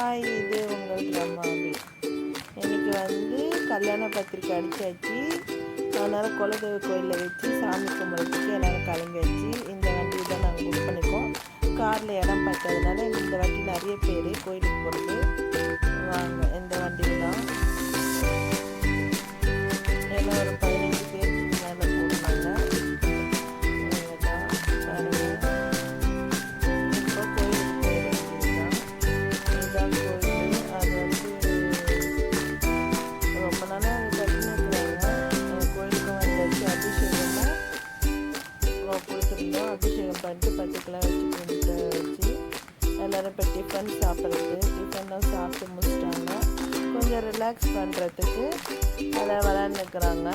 Hi, இது உங்கள் கிராமாவி. இன்றைக்கி கல்யாண பத்திரிக்கை அடித்தாச்சு. அதனால் குலதெய்வ கோயிலில் வச்சு சாமி கும்பிட்றதுக்கு எல்லோரும் கிளம்பியாச்சு. இந்த வண்டி தான் நாங்கள் புக் பண்ணிக்கோம். காரில் இடம் பார்த்ததுனால இந்த வண்டி நிறைய பேர் கோயிலுக்கு போகிறது வாங்க. இந்த வண்டியில் தான் ஏன்னா ஒரு 15 பேருக்கு மேலே போடுறாங்க. அபிஷேகம் பண்ணிட்டு பட்டுக்கெல்லாம் வச்சு எல்லோரும் இப்போ டிஃபன் டிஃபன்லாம் சாப்பிட்டு முடிச்சிட்டாங்க. கொஞ்சம் ரிலாக்ஸ் பண்ணுறதுக்கு அதை விளையாண்டுக்கிறாங்க.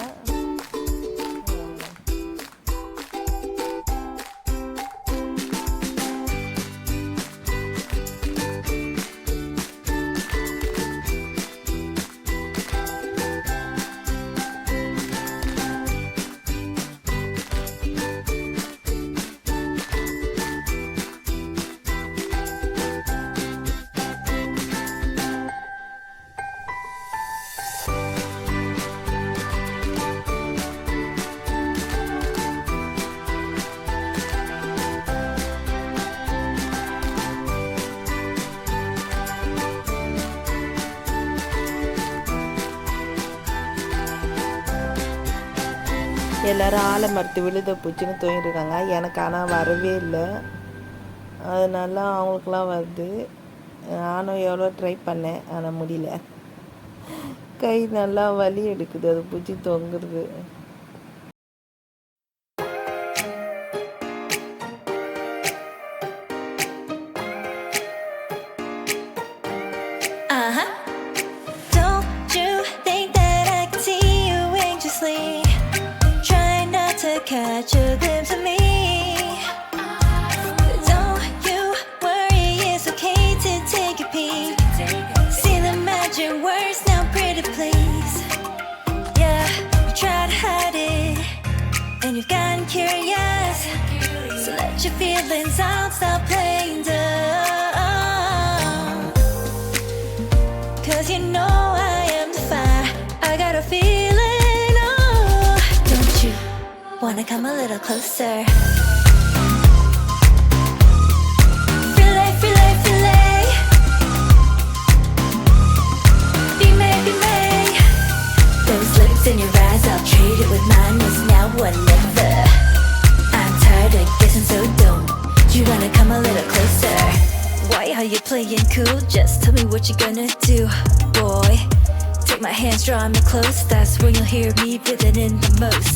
எல்லோரும் ஆலமரத்து விழுத பூச்சின்னு தூங்கிட்டுருக்காங்க. எனக்கு ஆனால் வரவே இல்லை. அதனால அவங்களுக்குலாம் வருது. நானும் எவ்வளோ ட்ரை பண்ணேன், ஆனால் முடியல. கை நல்லா வலி எடுக்குது, அது பூச்சி தொங்குறது. Catch a glimpse of me. Don't you worry, it's okay to take a peek. See the magic words now, pretty please. Yeah, you try to hide it, and you've gotten curious. So let your feelings out, stop playing dumb. 'Cause you know I am the fire, I got a feeling. Wanna come a little closer? Filet, filet, filet. Be may, be may. Those lips in your eyes, I'll trade it with mine. It's now or never. I'm tired of guessing, so don't you wanna come a little closer? Why are you playing cool? Just tell me what you're gonna do, boy. Take my hands, draw me close. That's when you'll hear me breathing in the most.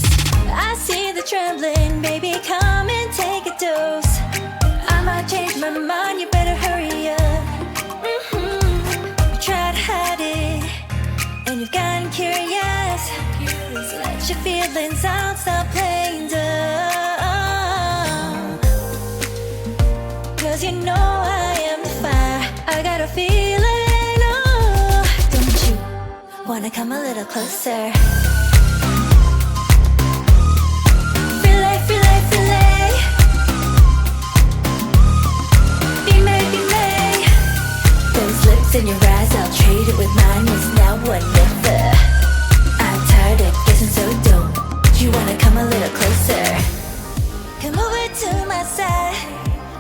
I see the trembling, baby, come and take a dose. I might change my mind, you better hurry up. You try to hide it, and you've gotten curious. So let your feelings out, stop playing dumb. 'Cause you know I am the fire, I got a feeling, oh. Don't you wanna come a little closer? In your eyes, I'll trade it with mine. It's now or never. I'm tired of guessing, so don't you wanna come a little closer? Come over to my side,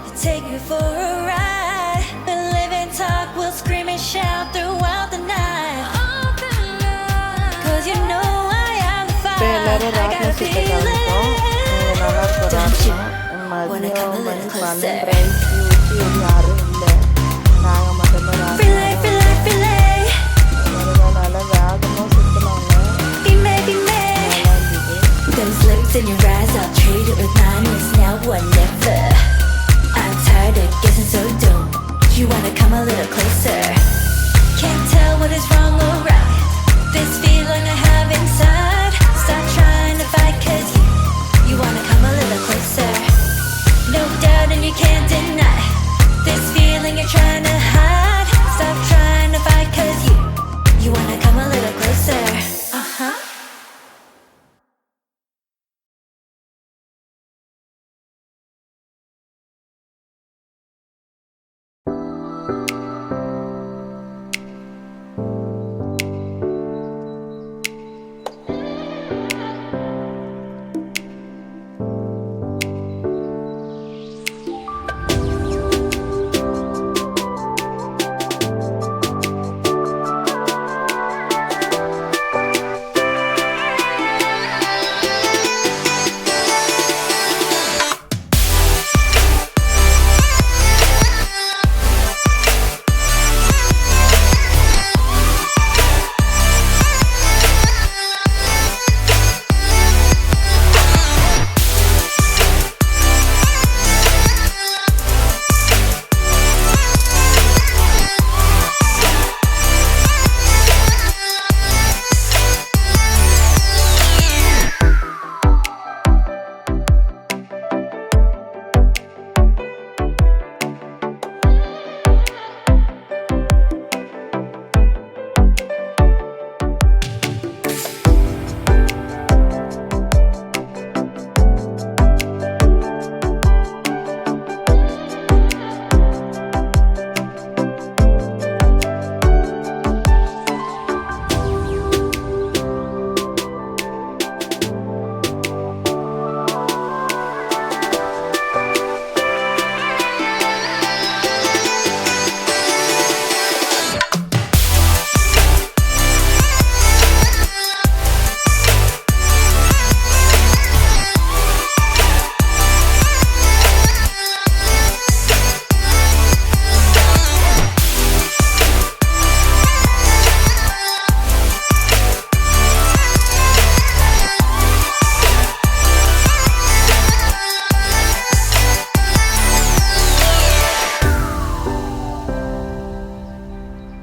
I'll take you for a ride. We'll live and talk, we'll scream and shout throughout the night. 'Cause you know I am the fire, I got a feeling. Don't you wanna come a little closer? Filet, filet, filet. Be may, be may. Those lips in your eyes, I'll trade it with mine. It's now or never. I'm tired of guessing, so don't you wanna come a little closer?